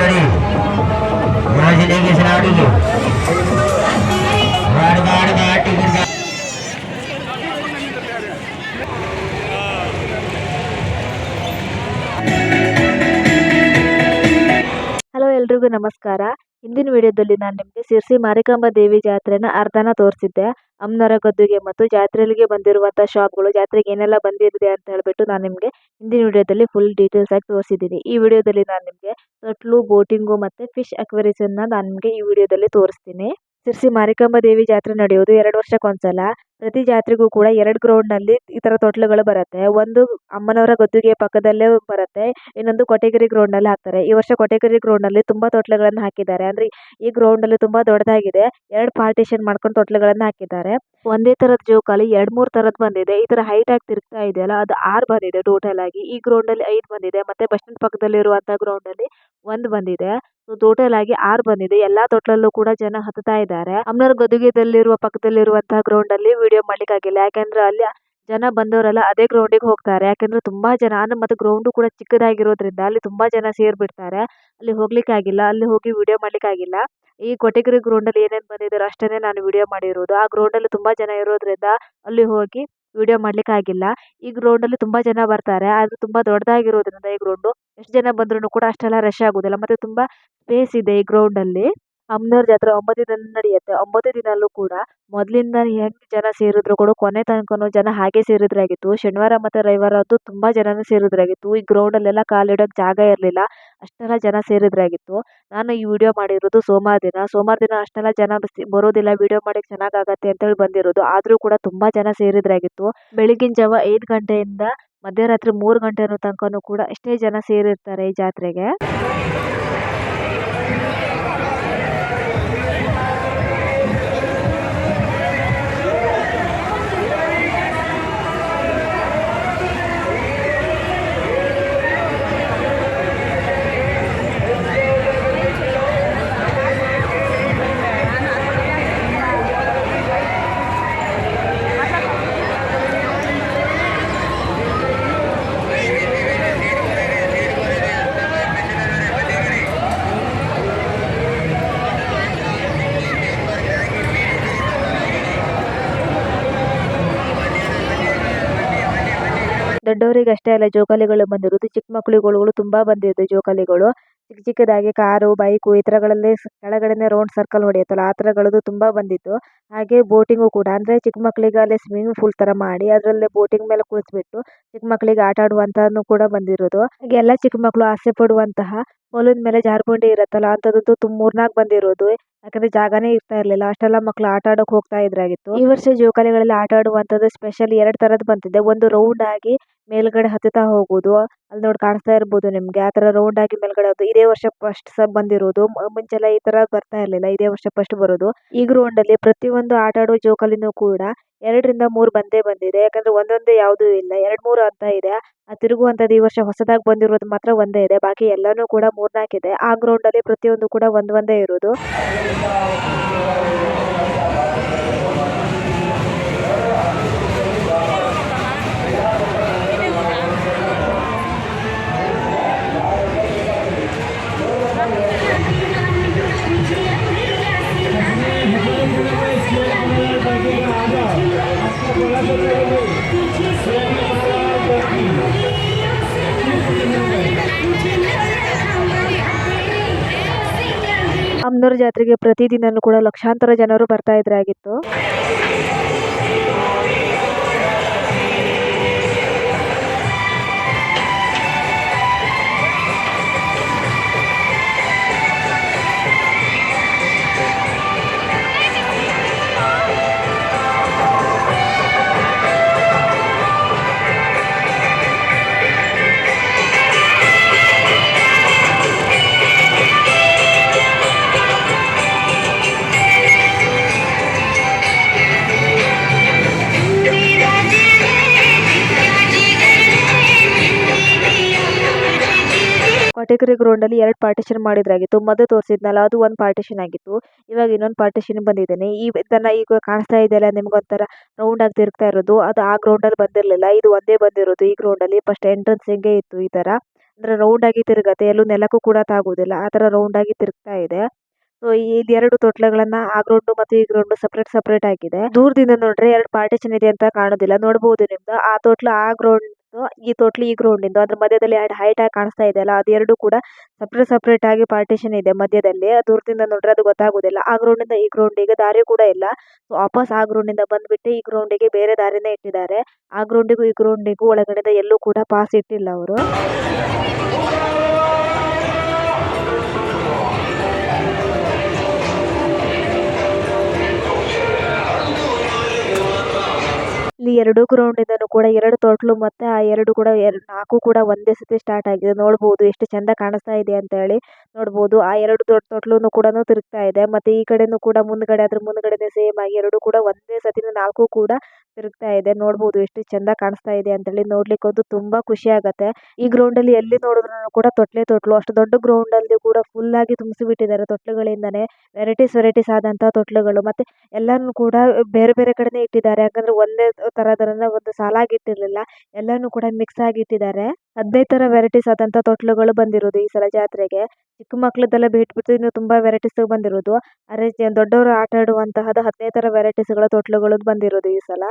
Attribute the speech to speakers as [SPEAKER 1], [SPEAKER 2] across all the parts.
[SPEAKER 1] ಗಾಡಿ ಯೋಜನೆಗೆ ಸಲಾಡಿಗೆ ಗಾಡಿ ಗಾಡಿ ಗಾಡಿ
[SPEAKER 2] ಹಲೋ ಎಲ್ರಿಗೂ ನಮಸ್ಕಾರ. ಹಿಂದಿನ ವಿಡಿಯೋದಲ್ಲಿ ನಾನು ನಿಮಗೆ ಸಿರ್ಸಿ ಮಾರಿಕಾಂಬಾ ದೇವಿ ಜಾತ್ರೆನ ಅರ್ಧನ ತೋರಿಸಿದ್ದೆ. ಅಮ್ಮನವರ ಗದ್ದುಗೆ ಮತ್ತು ಜಾತ್ರೆಗಳಿಗೆ ಬಂದಿರುವಂಥ ಶಾಪ್ಗಳು, ಜಾತ್ರೆಗೆ ಏನೆಲ್ಲ ಬಂದಿದೆ ಅಂತ ಹೇಳ್ಬಿಟ್ಟು ನಾನು ನಿಮಗೆ ಹಿಂದಿನ ವಿಡಿಯೋದಲ್ಲಿ ಫುಲ್ ಡೀಟೇಲ್ಸ್ ಆಗಿ ತೋರಿಸಿದ್ದೀನಿ. ಈ ವಿಡಿಯೋದಲ್ಲಿ ನಾನು ನಿಮಗೆ ತೊಟ್ಲು, ಬೋಟಿಂಗು ಮತ್ತು ಫಿಶ್ ಅಕ್ವೇರಿಯಂನ ನಾನು ನಿಮಗೆ ಈ ವಿಡಿಯೋದಲ್ಲಿ ತೋರಿಸ್ತೀನಿ. ಸಿರ್ಸಿ ಮಾರಿಕಾಂಬಾ ದೇವಿ ಜಾತ್ರೆ ನಡೆಯೋದು 2 ವರ್ಷಕ್ಕೊಂದ್ಸಲ. ಪ್ರತಿ ಜಾತ್ರೆಗೂ ಕೂಡ 2 ಗ್ರೌಂಡ್ನಲ್ಲಿ ಈ ಥರ ತೊಟ್ಲುಗಳು ಬರುತ್ತೆ. ಒಂದು ಅಮ್ಮನವರ ಗದ್ದುಗೆ ಪಕ್ಕದಲ್ಲೇ ಬರುತ್ತೆ, ಇನ್ನೊಂದು ಕೊಟೆಗೆರೆ ಗ್ರೌಂಡ್ನಲ್ಲಿ ಹಾಕ್ತಾರೆ. ಈ ವರ್ಷ ಕೊಟೆಗೆರೆ ಗ್ರೌಂಡ್ನಲ್ಲಿ ತುಂಬ ತೊಟ್ಲುಗಳನ್ನು ಹಾಕಿದ್ದಾರೆ. ಅಂದರೆ ಈ ಗ್ರೌಂಡಲ್ಲಿ ತುಂಬ ದೊಡ್ಡದಾಗಿದೆ. 2 ಪಾರ್ಟಿಷನ್ ಮಾಡ್ಕೊಂಡು ತೊಟ್ಲುಗಳನ್ನು ಹಾಕಿದ್ದಾರೆ. ಒಂದೇ ಥರದ ಜೋಕಾಲಿ 2-3 ಥರದ್ದು ಬಂದಿದೆ. ಈ ಥರ ಹೈಟ್ ಆಗಿ ತಿರುಗ್ತಾ ಇದೆಯಲ್ಲ, ಅದು 6 ಬಂದಿದೆ ಟೋಟಲ್ ಆಗಿ. ಈ ಗ್ರೌಂಡಲ್ಲಿ 5 ಬಂದಿದೆ, ಮತ್ತೆ ಬಸ್ ಸ್ಟ್ಯಾಂಡ್ ಪಕ್ಕದಲ್ಲಿರುವಂಥ ಗ್ರೌಂಡಲ್ಲಿ 1 ಬಂದಿದೆ. ಸೊ ಟೋಟಲ್ ಆಗಿ 6 ಬಂದಿದೆ. ಎಲ್ಲಾ ತೊಟ್ಲಲ್ಲೂ ಕೂಡ ಜನ ಹತ್ತಾ ಇದ್ದಾರೆ. ಅಮ್ಮನವರ ಗದ್ದುಗೆದಲ್ಲಿರುವ ಪಕ್ಕದಲ್ಲಿರುವಂತಹ ಗ್ರೌಂಡ್ ಅಲ್ಲಿ ವಿಡಿಯೋ ಮಾಡ್ಲಿಕ್ಕಾಗಿಲ್ಲ, ಯಾಕಂದ್ರೆ ಅಲ್ಲಿ ಜನ ಬಂದವರೆಲ್ಲ ಅದೇ ಗ್ರೌಂಡಿಗೆ ಹೋಗ್ತಾರೆ. ಯಾಕಂದ್ರೆ ತುಂಬಾ ಜನ, ಮತ್ತೆ ಗ್ರೌಂಡು ಕೂಡ ಚಿಕ್ಕದಾಗಿರೋದ್ರಿಂದ ಅಲ್ಲಿ ತುಂಬಾ ಜನ ಸೇರ್ಬಿಡ್ತಾರೆ. ಅಲ್ಲಿ ಹೋಗ್ಲಿಕ್ಕೆ ಆಗಿಲ್ಲ, ಅಲ್ಲಿ ಹೋಗಿ ವಿಡಿಯೋ ಮಾಡ್ಲಿಕ್ಕೆ ಆಗಿಲ್ಲ. ಈ ಕೊಟೆಗೆರೆ ಗ್ರೌಂಡ್ ಅಲ್ಲಿ ಏನೇನ್ ಬಂದಿದ್ದಾರೆ ಅಷ್ಟನ್ನೇ ನಾನು ವಿಡಿಯೋ ಮಾಡಿರೋದು. ಆ ಗ್ರೌಂಡ್ ಅಲ್ಲಿ ತುಂಬಾ ಜನ ಇರೋದ್ರಿಂದ ಅಲ್ಲಿ ಹೋಗಿ ವಿಡಿಯೋ ಮಾಡ್ಲಿಕ್ಕೆ ಆಗಿಲ್ಲ. ಈ ಗ್ರೌಂಡ್ ಅಲ್ಲಿ ತುಂಬಾ ಜನ ಬರ್ತಾರೆ, ಆದ್ರೆ ತುಂಬಾ ದೊಡ್ಡದಾಗಿರೋದ್ರಿಂದ ಈ ಗ್ರೌಂಡ್ ಎಷ್ಟು ಜನ ಬಂದ್ರು ಕೂಡ ಅಷ್ಟೆಲ್ಲ ರಶ್ ಆಗುದಿಲ್ಲ. ಮತ್ತೆ ತುಂಬಾ ಸ್ಪೇಸ್ ಇದೆ ಈ ಗ್ರೌಂಡ್ ಅಲ್ಲಿ. ಅಮ್ಮನವ್ರ ಜಾತ್ರೆ 9 ದಿನ ನಡೆಯುತ್ತೆ. 9 ದಿನಲ್ಲೂ ಕೂಡ ಮೊದಲಿಂದ ಹೆಂಗ್ ಜನ ಸೇರಿದ್ರು ಕೂಡ ಕೊನೆ ತನಕನೂ ಜನ ಹಾಗೆ ಸೇರಿದ್ರಾಗಿತ್ತು. ಶನಿವಾರ ಮತ್ತೆ ರವಿವಾರ ಅಂತೂ ತುಂಬಾ ಜನನು ಸೇರಿದ್ರಾಗಿತ್ತು. ಈ ಗ್ರೌಂಡ್ ಅಲ್ಲೆಲ್ಲ ಕಾಲಿಡೋಕ್ ಜಾಗ ಇರಲಿಲ್ಲ, ಅಷ್ಟೆಲ್ಲ ಜನ ಸೇರಿದ್ರಾಗಿತ್ತು. ನಾನು ಈ ವಿಡಿಯೋ ಮಾಡಿರೋದು ಸೋಮವಾರ ದಿನ. ಸೋಮವಾರ ದಿನ ಅಷ್ಟೆಲ್ಲ ಜನ ಬರೋದಿಲ್ಲ, ವಿಡಿಯೋ ಮಾಡಕ್ಕೆ ಚೆನ್ನಾಗಾಗತ್ತೆ ಅಂತ ಹೇಳಿ ಬಂದಿರೋದು. ಆದ್ರೂ ಕೂಡ ತುಂಬಾ ಜನ ಸೇರಿದ್ರಾಗಿತ್ತು. ಬೆಳಗಿನ ಜಾವ 5 ಗಂಟೆಯಿಂದ ಮಧ್ಯರಾತ್ರಿ 3 ಗಂಟೆ ತನಕನೂ ಕೂಡ ಎಷ್ಟೇ ಜನ ಸೇರಿರ್ತಾರೆ ಈ ಜಾತ್ರೆಗೆ. ದೊಡ್ಡವರಿಗೆ ಅಷ್ಟೇ ಅಲ್ಲ ಜೋಕಾಲಿಗಳು ಬಂದಿರೋದು, ಚಿಕ್ಕ ಮಕ್ಕಳುಗಳು ತುಂಬಾ ಬಂದಿದೆ ಜೋಕಾಲಿಗಳು. ಚಿಕ್ಕ ಚಿಕ್ಕದಾಗಿ ಕಾರು, ಬೈಕು ಈ ತರಗಳಲ್ಲಿ ಕೆಳಗಡೆನೆ ರೌಂಡ್ ಸರ್ಕಲ್ ಹೊಡೆಯುತ್ತಲ್ಲ, ಆ ತರಗಳದ್ದು ತುಂಬಾ ಬಂದಿತ್ತು. ಹಾಗೆ ಬೋಟಿಂಗು ಕೂಡ, ಅಂದ್ರೆ ಚಿಕ್ಕ ಮಕ್ಕಳಿಗೆ ಅಲ್ಲಿ ಸ್ವಿಮ್ಮಿಂಗ್ ಪೂಲ್ ತರ ಮಾಡಿ ಅದರಲ್ಲೇ ಬೋಟಿಂಗ್ ಮೇಲೆ ಕುಳಿಸ್ಬಿಟ್ಟು ಚಿಕ್ಕ ಮಕ್ಕಳಿಗೆ ಆಟ ಆಡುವಂತನು ಕೂಡ ಬಂದಿರೋದು. ಹಾಗೆ ಎಲ್ಲ ಚಿಕ್ಕ ಮಕ್ಕಳು ಆಸೆ ಪಡುವಂತಹ ಹೊಲದ ಮೇಲೆ ಜಾರ್ಬಂಡಿ ಇರತ್ತಲ್ಲ, ಅಂತದ್ದು 3-4 ಬಂದಿರೋದು. ಯಾಕಂದ್ರೆ ಜಾಗನೇ ಇರ್ತಾ ಇರ್ಲಿಲ್ಲ, ಅಷ್ಟೆಲ್ಲ ಮಕ್ಕಳು ಆಟ ಆಡೋಕೆ ಹೋಗ್ತಾ ಇದ್ರಾಗಿತ್ತು. ಈ ವರ್ಷ ಜೋಕಾಲಿಗಳಲ್ಲಿ ಆಟ ಆಡುವಂತದ್ದು ಸ್ಪೆಷಲ್ 2 ತರದ್ ಬಂದಿದೆ. ಒಂದು ರೌಂಡ್ ಆಗಿ ಮೇಲ್ಗಡೆ ಹತ್ತುತ್ತಾ ಹೋಗುದು, ಅಲ್ಲಿ ನೋಡಿ ಕಾಣಿಸ್ತಾ ಇರ್ಬೋದು ನಿಮ್ಗೆ. ಆ ತರ ರೌಂಡ್ ಆಗಿ ಮೇಲ್ಗಡೆ ಇದೇ ವರ್ಷ ಫಸ್ಟ್ ಬಂದಿರೋದು. ಮುಂಚೆಲ್ಲ ಈ ತರ ಬರ್ತಾ ಇರ್ಲಿಲ್ಲ, ಇದೇ ವರ್ಷ ಫಸ್ಟ್ ಬರೋದು. ಈ ಗ್ರೌಂಡ್ ಅಲ್ಲಿ ಪ್ರತಿಯೊಂದು ಆಟ ಆಡುವ ಜೋಕಾಲಿನೂ ಕೂಡ 2-3 ಬಂದೇ ಬಂದಿದೆ. ಯಾಕಂದ್ರೆ ಒಂದೊಂದೇ ಯಾವ್ದು ಇಲ್ಲ, 2-3 ಅಂತ ಇದೆ. ಆ ತಿರುಗುವಂತದ್ದು ಈ ವರ್ಷ ಹೊಸದಾಗಿ ಬಂದಿರೋದು ಮಾತ್ರ ಒಂದೇ ಇದೆ, ಬಾಕಿ ಎಲ್ಲಾನು ಕೂಡ 3-4 ಇದೆ. ಆ ಗ್ರೌಂಡ್ ಅಲ್ಲಿ ಪ್ರತಿಯೊಂದು ಕೂಡ ಒಂದೇ ಇರೋದು. ಅಮ್ಮನವರ ಜಾತ್ರೆಗೆ ಪ್ರತಿದಿನನೂ ಕೂಡ ಲಕ್ಷಾಂತರ ಜನರು ಬರ್ತಾ ಇದ್ರಾಗಿತ್ತು. ಕೊಟೆಗೆರೆ ಗ್ರೌಂಡ್ ಅಲ್ಲಿ 2 ಪಾರ್ಟಿಷನ್ ಮಾಡಿದ್ರಾಗಿತ್ತು. ಮೊದಲು ತೋರಿಸಿದ್ನಲ್ಲ ಅದು 1 ಪಾರ್ಟಿಷನ್ ಆಗಿತ್ತು. ಇವಾಗ ಇನ್ನೊಂದು ಪಾರ್ಟಿಷನ್ ಬಂದಿದ್ದೇನೆ. ಇದನ್ನ ಈಗ ಕಾಣಿಸ್ತಾ ಇದೆಯಲ್ಲ ನಿಮ್ಗೊಂಥರ ರೌಂಡ್ ಆಗಿ ತಿರುಗ್ತಾ ಇರೋದು, ಅದು ಆ ಗ್ರೌಂಡ್ ಅಲ್ಲಿ ಬಂದಿರಲಿಲ್ಲ. ಇದು ಒಂದೇ ಬಂದಿರೋದು ಈ ಗ್ರೌಂಡ್ ಅಲ್ಲಿ. ಫಸ್ಟ್ ಎಂಟ್ರೆನ್ಸ್ ಹಿಂಗೆ ಇತ್ತು ಈ ತರ. ಅಂದ್ರೆ ರೌಂಡ್ ಆಗಿ ತಿರುಗತ್ತೆ, ಎಲ್ಲೂ ನೆಲಕ್ಕೂ ಕೂಡ ತಾಗುವುದಿಲ್ಲ, ಆ ತರ ರೌಂಡ್ ಆಗಿ ತಿರುಗ್ತಾ ಇದೆ. ಸೊ ಇದು ಎರಡು ತೊಟ್ಲಗಳನ್ನ ಆ ಗ್ರೌಂಡ್ ಮತ್ತು ಈ ಗ್ರೌಂಡ್ ಸಪರೇಟ್ ಸಪರೇಟ್ ಆಗಿದೆ. ದೂರದಿಂದ ನೋಡ್ರೆ ಎರಡು ಪಾರ್ಟಿಷನ್ ಇದೆ ಅಂತ ಕಾಣೋದಿಲ್ಲ, ನೋಡಬಹುದು ನಿಮ್ದು ಆ ತೊಟ್ಲು ಆ ಗ್ರೌಂಡ್, ಈ ತೊಟ್ಲು ಈ ಗ್ರೌಂಡ್ ಇಂದು ಅದ್ರ ಮಧ್ಯದಲ್ಲಿ ಎರಡು ಹೈಟ್ ಆಗಿ ಕಾಣಿಸ್ತಾ ಇದೆ ಅಲ್ಲ, ಅದು ಎರಡು ಕೂಡ ಸಪರೇಟ್ ಸಪರೇಟ್ ಆಗಿ ಪಾರ್ಟಿಷನ್ ಇದೆ ಮಧ್ಯದಲ್ಲಿ. ದೂರದಿಂದ ನೋಡ್ರೆ ಅದು ಗೊತ್ತಾಗುದಿಲ್ಲ. ಆ ಗ್ರೌಂಡ್ ಇಂದ ಈ ಗ್ರೌಂಡಿಗೆ ದಾರಿ ಕೂಡ ಇಲ್ಲ. ಸೊ ವಾಪಸ್ ಆ ಗ್ರೌಂಡ್ ಇಂದ ಬಂದ್ಬಿಟ್ಟು ಈ ಗ್ರೌಂಡಿಗೆ ಬೇರೆ ದಾರಿನೇ ಇಟ್ಟಿದ್ದಾರೆ. ಆ ಗ್ರೌಂಡಿಗೂ ಈ ಗ್ರೌಂಡಿಗೂ ಒಳಗಡೆ ಎಲ್ಲೂ ಕೂಡ ಪಾಸ್ ಇಟ್ಟಿಲ್ಲ ಅವರು. ಇಲ್ಲಿ ಎರಡು ಗ್ರೌಂಡ್ ಇಂದನೂ ಕೂಡ ಎರಡು ತೊಟ್ಲು ಮತ್ತೆ ಆ ಎರಡು ಕೂಡ ನಾಲ್ಕು ಕೂಡ ಒಂದೇ ಸತಿ ಸ್ಟಾರ್ಟ್ ಆಗಿದೆ. ನೋಡಬಹುದು ಎಷ್ಟು ಚಂದ ಕಾಣಿಸ್ತಾ ಇದೆ ಅಂತ ಹೇಳಿ. ನೋಡಬಹುದು ಆ ಎರಡು ದೊಡ್ಡ ತೊಟ್ಲುನು ಕೂಡ ತಿರುಗ್ತಾ ಇದೆ. ಮತ್ತೆ ಈ ಕಡೆನೂ ಕೂಡ ಮುಂದ್ಗಡೆ ಅದ್ರ ಮುಂದ್ಗಡೆ ಸೇಮ್ ಆಗಿ ಎರಡು ಕೂಡ ಒಂದೇ ಸತಿ ನಾಲ್ಕು ಕೂಡ ತಿರುಗ್ತಾ ಇದೆ. ನೋಡಬಹುದು ಎಷ್ಟು ಚಂದ ಕಾಣಿಸ್ತಾ ಇದೆ ಅಂತ ಹೇಳಿ. ನೋಡ್ಲಿಕ್ಕಂತೂ ತುಂಬಾ ಖುಷಿ ಆಗತ್ತೆ. ಈ ಗ್ರೌಂಡ್ ಅಲ್ಲಿ ಎಲ್ಲಿ ನೋಡಿದ್ರು ಕೂಡ ತೊಟ್ಲು, ಅಷ್ಟು ದೊಡ್ಡ ಗ್ರೌಂಡ್ ಅಲ್ಲಿ ಕೂಡ ಫುಲ್ ಆಗಿ ತುಂಬಿಸಿ ಬಿಟ್ಟಿದ್ದಾರೆ ತೊಟ್ಲುಗಳಿಂದಾನೆ. ವೆರೈಟೀಸ್ ಆದಂತಹ ತೊಟ್ಲುಗಳು ಮತ್ತೆ ಎಲ್ಲಾನು ಕೂಡ ಬೇರೆ ಬೇರೆ ಕಡೆನೆ ಇಟ್ಟಿದ್ದಾರೆ. ಯಾಕಂದ್ರೆ ಒಂದೇ ತರದನ್ನ ಒಂದು ಸಾಲಾಗಿ ಇಟ್ಟಿರ್ಲಿಲ್ಲ, ಎಲ್ಲಾನು ಕೂಡ ಮಿಕ್ಸ್ ಆಗಿ ಇಟ್ಟಿದ್ದಾರೆ. 15 ತರ ವೆರೈಟೀಸ್ ಆದಂತ ತೊಟ್ಲುಗಳು ಬಂದಿರೋದು ಈ ಸಲ ಜಾತ್ರೆಗೆ. ಚಿಕ್ಕ ಮಕ್ಕಳದೆಲ್ಲ ಬಿಟ್ಬಿಟ್ಟು ಇನ್ನು ತುಂಬಾ ವೆರೈಟೀಸ್ ಬಂದಿರೋದು. ಅರೆ ದೊಡ್ಡವರು ಆಟ ಆಡುವಂತಹದ 15 ತರ ವೆರೈಟೀಸ್ ಗಳ ತೊಟ್ಲುಗಳು ಬಂದಿರೋದು ಈ ಸಲ.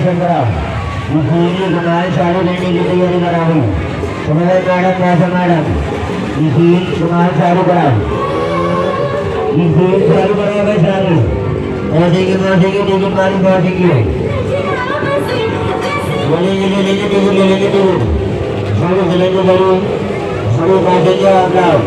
[SPEAKER 1] ಶಂಕರ ಈ ಸೀರೆ ಕುಮಾರ್ ಸಾಡು ಗಂಟೆಗೆ ತಯಾರಿ करावी. कुमार मैडम व्यास मैडम ಈ ಸೀರೆ ಕುಮಾರ್ ಸಾಡು करावी. ಈ ಸೀರೆ ಸಾಡು करावे सारे ऐसे की टिकट मारी पार्टी की बोले लेंगे टिकट सारे चलेंगे जरूर सारे पार्टी का आप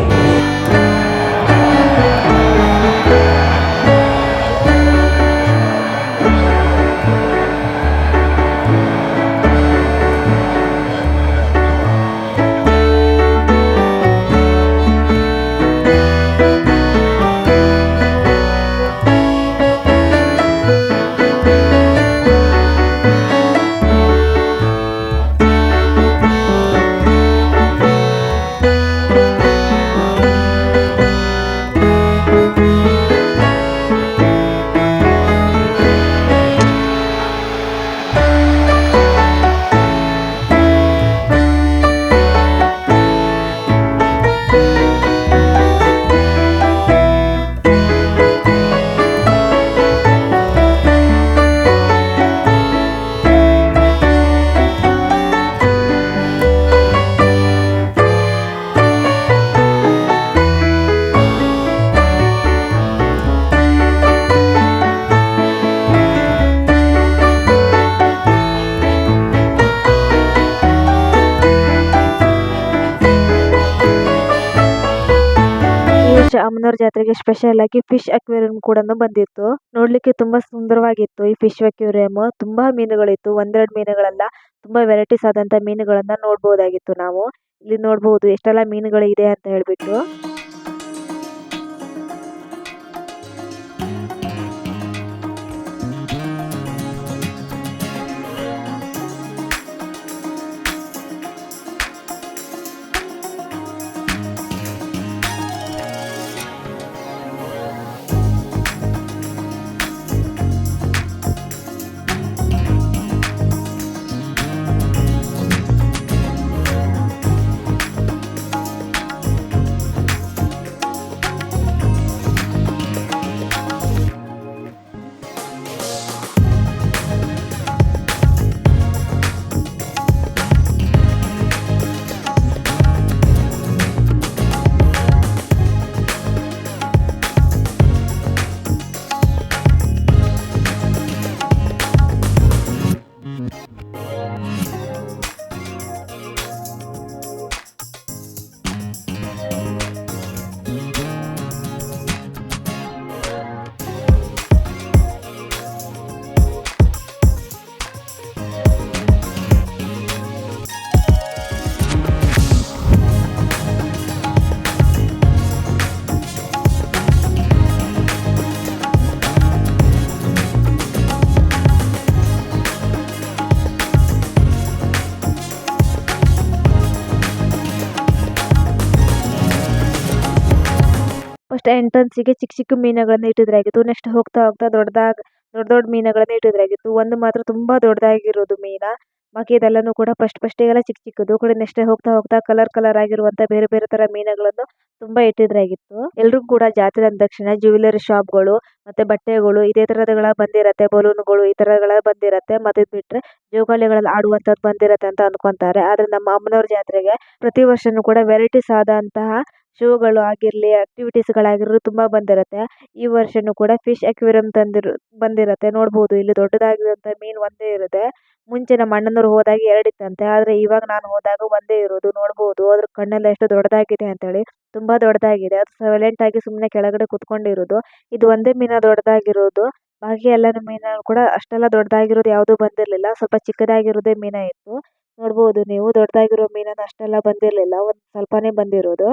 [SPEAKER 2] ಅಮ್ಮನವ್ರ ಜಾತ್ರೆಗೆ ಸ್ಪೆಷಲ್ ಆಗಿ ಫಿಶ್ ಅಕ್ವೇರಿಯಂ ಕೂಡ ಬಂದಿತ್ತು. ನೋಡ್ಲಿಕ್ಕೆ ತುಂಬಾ ಸುಂದರವಾಗಿತ್ತು ಈ ಫಿಶ್ ಅಕ್ವೇರಿಯಂ. ತುಂಬಾ ಮೀನುಗಳಿತ್ತು, ಒಂದೆರಡು ಮೀನುಗಳಲ್ಲ, ತುಂಬಾ ವೆರೈಟೀಸ್ ಆದಂತ ಮೀನುಗಳನ್ನ ನೋಡ್ಬೋದಾಗಿತ್ತು ನಾವು. ಇಲ್ಲಿ ನೋಡ್ಬಹುದು ಎಷ್ಟೆಲ್ಲ ಮೀನುಗಳು ಇದೆ ಅಂತ ಹೇಳ್ಬಿಟ್ಟು. ಫಸ್ಟ್ ಎಂಟ್ರೆನ್ಸಿಗೆ ಚಿಕ್ಕ ಚಿಕ್ಕ ಮೀನುಗಳನ್ನ ಇಟ್ಟಿದ್ರಾಗಿತ್ತು. ನೆಕ್ಸ್ಟ್ ಹೋಗ್ತಾ ಹೋಗ್ತಾ ದೊಡ್ಡ ದೊಡ್ಡ ಮೀನುಗಳನ್ನ ಇಟ್ಟಿದ್ರಾಗಿತ್ತು. ಒಂದು ಮಾತ್ರ ತುಂಬಾ ದೊಡ್ಡದಾಗಿರೋದು ಮೀನ. ಬಾಕಿ ಇದೆಲ್ಲನೂ ಕೂಡ ಫಸ್ಟಿಗೆಲ್ಲ ಚಿಕ್ಕ ಚಿಕ್ಕದು ಕೂಡ ನೆಕ್ಸ್ಟ್ ಹೋಗ್ತಾ ಹೋಗ್ತಾ ಕಲರ್ ಆಗಿರುವಂತ ಬೇರೆ ಬೇರೆ ತರ ಮೀನುಗಳನ್ನು ತುಂಬಾ ಇಟ್ಟಿದ್ರಾಗಿತ್ತು. ಎಲ್ರಿಗೂ ಕೂಡ ಜಾತ್ರೆ ಅಂದ ತಕ್ಷಣ ಜ್ಯುವೆಲರಿ ಶಾಪ್ಗಳು ಮತ್ತೆ ಬಟ್ಟೆಗಳು ಇದೇ ತರದಗಳ ಬಂದಿರತ್ತೆ, ಬಲೂನ್ಗಳು ಈ ತರಗಳ ಬಂದಿರತ್ತೆ. ಮತ್ತೆ ಇದ್ ಬಿಟ್ರೆ ಜೋಕಾಲಿಗಳಲ್ಲಿ ಆಡುವಂತದ್ದು ಬಂದಿರತ್ತೆ ಅಂತ ಅನ್ಕೊಂತಾರೆ. ಆದ್ರೆ ನಮ್ಮ ಅಮ್ಮನವ್ರ ಜಾತ್ರೆಗೆ ಪ್ರತಿ ವರ್ಷನೂ ಕೂಡ ವೆರೈಟೀಸ್ ಆದಂತಹ ಶೋಗಳು ಆಗಿರ್ಲಿ, ಆಕ್ಟಿವಿಟೀಸ್ ಗಳಾಗಿರ್ಲಿ ತುಂಬಾ ಬಂದಿರತ್ತೆ. ಈ ವರ್ಷನೂ ಕೂಡ ಫಿಶ್ ಅಕ್ವೇರಿಯಂ ಬಂದಿರತ್ತೆ. ನೋಡ್ಬೋದು ಇಲ್ಲಿ ದೊಡ್ಡದಾಗಿರುವಂತ ಮೀನ್ ಒಂದೇ ಇರುತ್ತೆ. ಮುಂಚೆ ನಮ್ಮ ಅಣ್ಣನವ್ರು ಹೋದಾಗ 2 ಇತ್ತಂತೆ. ಆದ್ರೆ ಇವಾಗ ನಾನು ಹೋದಾಗ ಒಂದೇ ಇರೋದು. ನೋಡ್ಬೋದು ಅದ್ರ ಕಣ್ಣೆಲ್ಲ ಎಷ್ಟು ದೊಡ್ಡದಾಗಿದೆ ಅಂತ ಹೇಳಿ. ತುಂಬಾ ದೊಡ್ಡದಾಗಿದೆ. ಅದು ಸೈಲೆಂಟ್ ಆಗಿ ಸುಮ್ನೆ ಕೆಳಗಡೆ ಕುತ್ಕೊಂಡಿರೋದು. ಇದು ಒಂದೇ ಮೀನ ದೊಡ್ಡದಾಗಿರೋದು. ಬಾಕಿ ಎಲ್ಲ ಮೀನು ಕೂಡ ಅಷ್ಟೆಲ್ಲ ದೊಡ್ಡದಾಗಿರೋದು ಯಾವ್ದು ಬಂದಿರ್ಲಿಲ್ಲ. ಸ್ವಲ್ಪ ಚಿಕ್ಕದಾಗಿರೋದೇ ಮೀನ ಇತ್ತು. ನೋಡ್ಬೋದು ನೀವು ದೊಡ್ಡದಾಗಿರೋ ಮೀನನ್ನ ಅಷ್ಟೆಲ್ಲ ಬಂದಿರ್ಲಿಲ್ಲ. ಒಂದ್ ಸ್ವಲ್ಪನೇ ಬಂದಿರೋದು.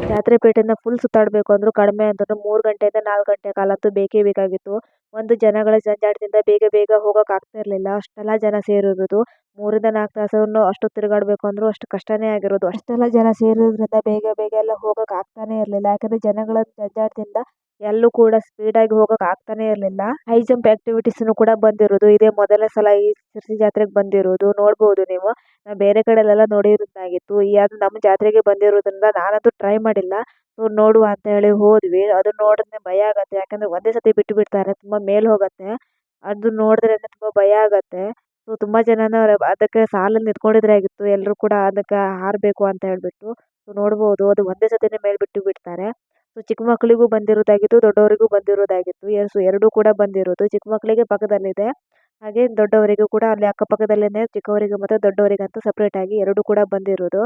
[SPEAKER 2] ಜಾತ್ರೆ ಪೇಟೆನ ಫುಲ್ ಸುತ್ತಾಡಬೇಕು ಅಂದ್ರೂ ಕಡಿಮೆ ಅಂದ್ರೂ 3 ಗಂಟೆಯಿಂದ 4 ಗಂಟೆ ಕಾಲ ಅಂತೂ ಬೇಕೇ ಬೇಕಾಗಿತ್ತು. ಒಂದು ಜನಗಳ ಜಂಜಾಟದಿಂದ ಬೇಗ ಹೋಗಕ್ ಆಗ್ತಾ ಇರ್ಲಿಲ್ಲ. ಅಷ್ಟೆಲ್ಲ ಜನ ಸೇರಿರೋದು. 3 ರಿಂದ 4 ತಾಸನ್ನು ಅಷ್ಟು ತಿರುಗಾಡ್ಬೇಕು ಅಂದ್ರೂ ಅಷ್ಟು ಕಷ್ಟನೇ ಆಗಿರೋದು. ಅಷ್ಟೆಲ್ಲ ಜನ ಸೇರಿರೋದ್ರಿಂದ ಬೇಗ ಎಲ್ಲ ಹೋಗಕ್ ಆಗ್ತಾನೆ ಇರ್ಲಿಲ್ಲ. ಯಾಕಂದ್ರೆ ಜನಗಳ ಜಂಜಾಟದಿಂದ ಎಲ್ಲೂ ಕೂಡ ಸ್ಪೀಡ್ ಆಗಿ ಹೋಗಕ್ ಆಗ್ತಾನೆ ಇರ್ಲಿಲ್ಲ. ಹೈ ಜಂಪ್ ಆಕ್ಟಿವಿಟೀಸ್ ಕೂಡ ಬಂದಿರೋದು. ಇದೇ ಮೊದಲನೇ ಸಲ ಈ ಶಿರ್ಸಿ ಜಾತ್ರೆಗೆ ಬಂದಿರೋದು. ನೋಡ್ಬೋದು ನೀವು. ನಾ ಬೇರೆ ಕಡೆಲೆಲ್ಲ ನೋಡಿರೋದಾಗಿತ್ತು. ಅದು ನಮ್ಮ ಜಾತ್ರೆಗೆ ಬಂದಿರೋದ್ರಿಂದ ನಾನಂತೂ ಟ್ರೈ ಮಾಡಿಲ್ಲ. ನೋಡುವ ಅಂತ ಹೇಳಿ ಹೋದ್ವಿ. ಅದು ನೋಡಿದ್ರೆ ಭಯ ಆಗತ್ತೆ. ಯಾಕಂದ್ರೆ ಒಂದೇ ಸತಿ ಬಿಟ್ಟು ಬಿಡ್ತಾರೆ. ತುಂಬಾ ಮೇಲ್ ಹೋಗತ್ತೆ. ಅದು ನೋಡಿದ್ರೆ ತುಂಬಾ ಭಯ ಆಗತ್ತೆ. ತುಂಬಾ ಜನನ ಅದಕ್ಕೆ ಸಾಲಲ್ಲಿ ನಿಂತ್ಕೊಂಡಿದ್ರಾಗಿತ್ತು. ಎಲ್ರು ಕೂಡ ಅದಕ್ಕೆ ಹಾರ್ಬೇಕು ಅಂತ ಹೇಳ್ಬಿಟ್ಟು. ನೋಡ್ಬೋದು ಅದು ಒಂದೇ ಸತಿನೇ ಮೇಲ್ ಬಿಟ್ಟು ಬಿಡ್ತಾರೆ. ಚಿಕ್ಕ ಮಕ್ಕಳಿಗೂ ಬಂದಿರೋದಾಗಿತ್ತು, ದೊಡ್ಡವರಿಗೂ ಬಂದಿರೋದಾಗಿತ್ತು. ಎರಡೂ ಕೂಡ ಬಂದಿರೋದು. ಚಿಕ್ಕ ಮಕ್ಕಳಿಗೆ ಪಕ್ಕದಲ್ಲಿದೆ. ಹಾಗೆ ದೊಡ್ಡವರಿಗೂ ಕೂಡ ಅಲ್ಲಿ ಅಕ್ಕಪಕ್ಕದಲ್ಲೇನೆ ಚಿಕ್ಕವರಿಗೆ ಮತ್ತೆ ದೊಡ್ಡವರಿಗೆ ಅಂತ ಸಪರೇಟ್ ಆಗಿ ಎರಡು ಕೂಡ ಬಂದಿರೋದು.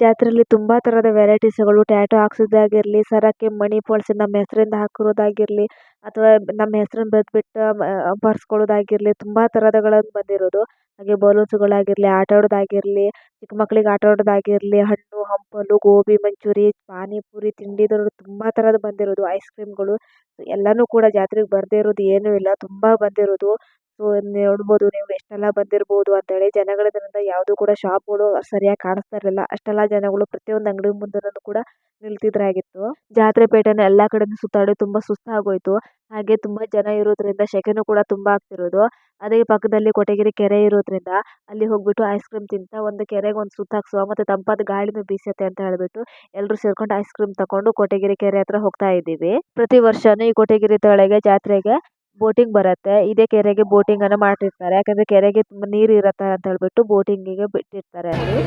[SPEAKER 2] ಜಾತ್ರೆಯಲ್ಲಿ ತುಂಬಾ ತರದ ವೆರೈಟೀಸ್ಗಳು, ಟ್ಯಾಟೂ ಹಾಕ್ಸೋದಾಗಿರ್ಲಿ, ಸರಕ್ಕೆ ಮಣಿ ಫಾಲ್ಸ್ ನಮ್ಮ ಹೆಸರಿಂದ ಹಾಕಿರೋದಾಗಿರ್ಲಿ, ಅಥವಾ ನಮ್ಮ ಹೆಸರನ್ನ ಬರೆದ್ಬಿಟ್ಟು ಬರ್ಸ್ಕೊಳ್ಳೋದಾಗಿರ್ಲಿ, ತುಂಬಾ ತರದಗಳನ್ನು ಬಂದಿರೋದು. ಹಾಗೆ ಬಲೂನ್ಸ್ಗಳಾಗಿರ್ಲಿ, ಆಟ ಆಡೋದಾಗಿರ್ಲಿ, ಚಿಕ್ಕ ಮಕ್ಕಳಿಗೆ ಆಟ ಆಡೋದಾಗಿರ್ಲಿ, ಹಣ್ಣು ಹಂಪಲು, ಗೋಬಿ ಮಂಚೂರಿ, ಪಾನಿಪುರಿ, ತಿಂಡಿಗಳು ತುಂಬಾ ತರದ್ ಬಂದಿರೋದು. ಐಸ್ ಕ್ರೀಮ್ಗಳು ಎಲ್ಲಾನು ಕೂಡ ಜಾತ್ರೆಗೆ ಬರ್ದೇ ಇರೋದು ಏನೂ ಇಲ್ಲ. ತುಂಬಾ ಬಂದಿರೋದು. ನೋಡ್ಬೋದು ನೀವು ಎಷ್ಟೆಲ್ಲ ಬಂದಿರ್ಬೋದು ಅಂತ ಹೇಳಿ. ಜನಗಳಿದ್ರಿಂದ ಯಾವ್ದು ಕೂಡ ಶಾಪ್ಗಳು ಸರಿಯಾಗಿ ಕಾಣಿಸ್ತಾ ಇರಲಿಲ್ಲ. ಅಷ್ಟೆಲ್ಲ ಜನಗಳು ಪ್ರತಿಯೊಂದು ಅಂಗಡಿ ಮುಂದೆನೂ ಕೂಡ ನಿಲ್ತಿದ್ರಾಗಿತ್ತು. ಜಾತ್ರೆ ಪೇಟೆನ ಎಲ್ಲಾ ಕಡೆನೂ ಸುತ್ತಾಡಿ ತುಂಬಾ ಸುಸ್ತಾಗೋಯ್ತು. ಹಾಗೆ ತುಂಬಾ ಜನ ಇರೋದ್ರಿಂದ ಸೆಕೆನೂ ಕೂಡ ತುಂಬಾ ಆಗ್ತಿರೋದು. ಅದೇ ಪಕ್ಕದಲ್ಲಿ ಕೊಟೆಗೆರೆ ಕೆರೆ ಇರೋದ್ರಿಂದ ಅಲ್ಲಿ ಹೋಗ್ಬಿಟ್ಟು ಐಸ್ ಕ್ರೀಮ್ ತಿಂತ ಒಂದು ಕೆರೆಗೆ ಒಂದು ಸುತ್ತ ಹಾಕ್ಸುವ ಮತ್ತೆ ತಂಪಾದ ಗಾಳಿನೂ ಬೀಸತ್ತೆ ಅಂತ ಹೇಳ್ಬಿಟ್ಟು ಎಲ್ಲರೂ ಸೇರ್ಕೊಂಡು ಐಸ್ ಕ್ರೀಮ್ ತಕೊಂಡು ಕೊಟೆಗೆರೆ ಕೆರೆ ಹತ್ರ ಹೋಗ್ತಾ ಇದ್ದೀವಿ. ಪ್ರತಿ ವರ್ಷನೂ ಈ ಕೊಟೆಗೆರೆ ತಳೆಗೆ ಜಾತ್ರೆಗೆ ಬೋಟಿಂಗ್ ಬರುತ್ತೆ. ಇದೇ ಕೆರೆಗೆ ಬೋಟಿಂಗ್ ಅನ್ನು ಮಾಡಿರ್ತಾರೆ. ಯಾಕಂದ್ರೆ ಕೆರೆಗೆ ತುಂಬಾ ನೀರು ಇರತ್ತೆ ಅಂತ ಹೇಳ್ಬಿಟ್ಟು ಬೋಟಿಂಗಿಗೆ ಬಿಟ್ಟಿರ್ತಾರೆ ಅಲ್ಲಿ.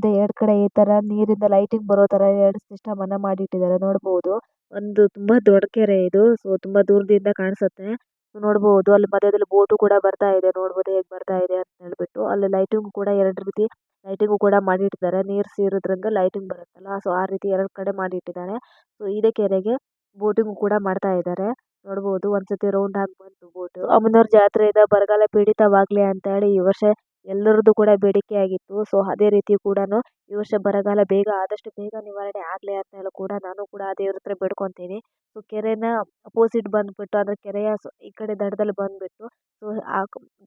[SPEAKER 2] ಮತ್ತೆ ಎರಡು ಕಡೆ ಈ ತರ ನೀರಿಂದ ಲೈಟಿಂಗ್ ಬರೋ ತರ ಎರಡು ಸಿಸ್ಟಮ್ ಅನ್ನ ಮಾಡಿಟ್ಟಿದ್ದಾರೆ ನೋಡಬಹುದು. ಒಂದು ತುಂಬಾ ದೊಡ್ಡ ಕೆರೆ ಇದು. ಸೊ ತುಂಬಾ ದೂರದಿಂದ ಕಾಣಿಸುತ್ತೆ. ನೋಡಬಹುದು ಅಲ್ಲಿ ಮಧ್ಯದಲ್ಲಿ ಬೋಟು ಕೂಡ ಬರ್ತಾ ಇದೆ. ನೋಡಬಹುದು ಹೇಗೆ ಬರ್ತಾ ಇದೆ ಅಂತ ಹೇಳ್ಬಿಟ್ಟು. ಅಲ್ಲಿ ಲೈಟಿಂಗ್ ಕೂಡ ಎರಡು ರೀತಿ ಲೈಟಿಂಗ್ ಕೂಡ ಮಾಡಿಟ್ಟಿದ್ದಾರೆ. ನೀರು ಸೇರೋದ್ರಿಂದ ಲೈಟಿಂಗ್ ಬರುತ್ತಲ್ಲ. ಸೊ ಆ ರೀತಿ ಎರಡು ಕಡೆ ಮಾಡಿಟ್ಟಿದ್ದಾರೆ. ಸೊ ಇದೇ ಕೆರೆಗೆ ಬೋಟಿಂಗ್ ಕೂಡ ಮಾಡ್ತಾ ಇದ್ದಾರೆ. ನೋಡಬಹುದು ಒಂದ್ಸತಿ ರೌಂಡ್ ಆಗಿ ಬಂತು ಬೋಟ್. ಅಮ್ಮನವ್ರ ಜಾತ್ರೆಯಿಂದ ಬರಗಾಲ ಪೀಡಿತವಾಗ್ಲಿ ಅಂತ ಹೇಳಿ ಈ ವರ್ಷ ಎಲ್ಲರದ್ದು ಕೂಡ ಬೇಡಿಕೆ ಆಗಿತ್ತು. ಸೊ ಅದೇ ರೀತಿ ಕೂಡ ಈ ವರ್ಷ ಬರಗಾಲ ಆದಷ್ಟು ಬೇಗ ನಿವಾರಣೆ ಆಗ್ಲಿ ಅಂತ ಹೇಳಿ ಕೂಡ ನಾನು ಕೂಡ ಆ ದೇವ್ರ ಹತ್ರ ಬೇಡ್ಕೊಂತೀನಿ. ಸೊ ಕೆರೆನ ಅಪೋಸಿಟ್ ಬಂದ್ಬಿಟ್ಟು ಅಂದ್ರೆ ಕೆರೆಯ ಈ ಕಡೆ ದಡದಲ್ಲಿ ಬಂದ್ಬಿಟ್ಟು ಸೊ ಆ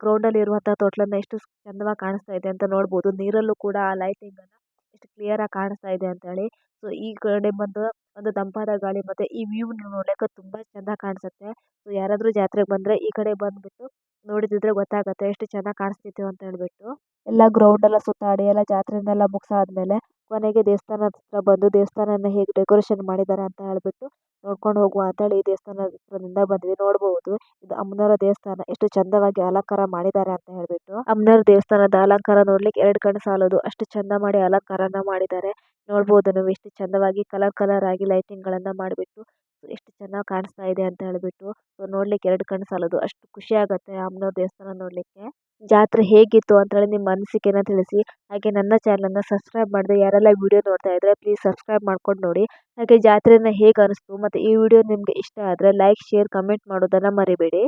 [SPEAKER 2] ಗ್ರೌಂಡ್ ಅಲ್ಲಿ ಇರುವಂತಹ ತೊಟ್ಲನ್ನ ಎಷ್ಟು ಚಂದವಾಗಿ ಕಾಣಿಸ್ತಾ ಇದೆ ಅಂತ ನೋಡಬಹುದು. ನೀರಲ್ಲೂ ಕೂಡ ಆ ಲೈಟಿಂಗ್ ಅನ್ನ ಎಷ್ಟು ಕ್ಲಿಯರ್ ಆಗಿ ಕಾಣಿಸ್ತಾ ಇದೆ ಅಂತ ಹೇಳಿ. ಸೊ ಈ ಕಡೆ ಬಂದು ಒಂದು ತಂಪಾದ ಗಾಳಿ ಮತ್ತೆ ಈ ವ್ಯೂ ನೋಡ್ಲಿಕ್ಕೆ ತುಂಬಾ ಚಂದ ಕಾಣಿಸುತ್ತೆ. ಸೊ ಯಾರಾದ್ರೂ ಜಾತ್ರೆಗೆ ಬಂದ್ರೆ ಈ ಕಡೆ ಬಂದ್ಬಿಟ್ಟು ನೋಡಿದ್ರೆ ಗೊತ್ತಾಗತ್ತೆ ಎಷ್ಟು ಚೆನ್ನಾಗಿ ಕಾಣಿಸ್ತಿತ್ತು ಅಂತ ಹೇಳ್ಬಿಟ್ಟು. ಎಲ್ಲ ಗ್ರೌಂಡ್ ಎಲ್ಲ ಸುತ್ತಾಡಿ ಎಲ್ಲ ಜಾತ್ರೆನೆಲ್ಲ ಮುಗಿಸಾದ್ಮೇಲೆ ಕೊನೆಗೆ ದೇವಸ್ಥಾನದ ಹತ್ರ ಬಂದು ದೇವಸ್ಥಾನನ ಹೇಗೆ ಡೆಕೋರೇಷನ್ ಮಾಡಿದ್ದಾರೆ ಅಂತ ಹೇಳ್ಬಿಟ್ಟು ನೋಡ್ಕೊಂಡು ಹೋಗುವ ಅಂತ ಹೇಳಿ ಈ ದೇವಸ್ಥಾನದ ಹತ್ರದಿಂದ ಬಂದ್ವಿ. ನೋಡಬಹುದು ಇದು ಅಮ್ಮನವರ ದೇವಸ್ಥಾನ ಎಷ್ಟು ಚಂದವಾಗಿ ಅಲಂಕಾರ ಮಾಡಿದ್ದಾರೆ ಅಂತ ಹೇಳ್ಬಿಟ್ಟು. ಅಮ್ಮನವರ ದೇವಸ್ಥಾನದ ಅಲಂಕಾರ ನೋಡ್ಲಿಕ್ಕೆ ಎರಡು ಕಣ್ಣು ಸಾಲದು ಅಷ್ಟು ಚಂದ ಮಾಡಿ ಅಲಂಕಾರನ ಮಾಡಿದ್ದಾರೆ. ನೋಡಬಹುದು ನೀವು ಎಷ್ಟು ಚಂದವಾಗಿ ಕಲರ್ ಕಲರ್ ಆಗಿ ಲೈಟಿಂಗ್ ಗಳನ್ನ ಮಾಡಿಬಿಟ್ಟು ಎಷ್ಟು ಚೆನ್ನಾಗಿ ಕಾಣಿಸ್ತಾ ಇದೆ ಅಂತ ಹೇಳ್ಬಿಟ್ಟು. ಸೊ ನೋಡ್ಲಿಕ್ಕೆ ಎರಡು ಕಣ್ಣು ಸಾಲದು ಅಷ್ಟು ಖುಷಿ ಆಗುತ್ತೆ ಅಮ್ಮನವ್ರ ದೇವಸ್ಥಾನ ನೋಡ್ಲಿಕ್ಕೆ. ಜಾತ್ರೆ ಹೇಗಿತ್ತು ಅಂತ ಹೇಳಿ ನಿಮ್ಮ ಅನಿಸಿಕೆನ ತಿಳಿಸಿ. ಹಾಗೆ ನನ್ನ ಚಾನಲ್ನ ಸಬ್ಸ್ಕ್ರೈಬ್ ಮಾಡದೆ ಯಾರೆಲ್ಲ ವಿಡಿಯೋ ನೋಡ್ತಾ ಇದ್ರೆ ಪ್ಲೀಸ್ ಸಬ್ಸ್ಕ್ರೈಬ್ ಮಾಡ್ಕೊಂಡು ನೋಡಿ. ಹಾಗೆ ಜಾತ್ರೆನ ಹೇಗೆ ಅನಿಸ್ತು ಮತ್ತೆ ಈ ವಿಡಿಯೋ ನಿಮ್ಗೆ ಇಷ್ಟ ಆದ್ರೆ ಲೈಕ್ ಶೇರ್ ಕಮೆಂಟ್ ಮಾಡೋದನ್ನ ಮರಿಬೇಡಿ.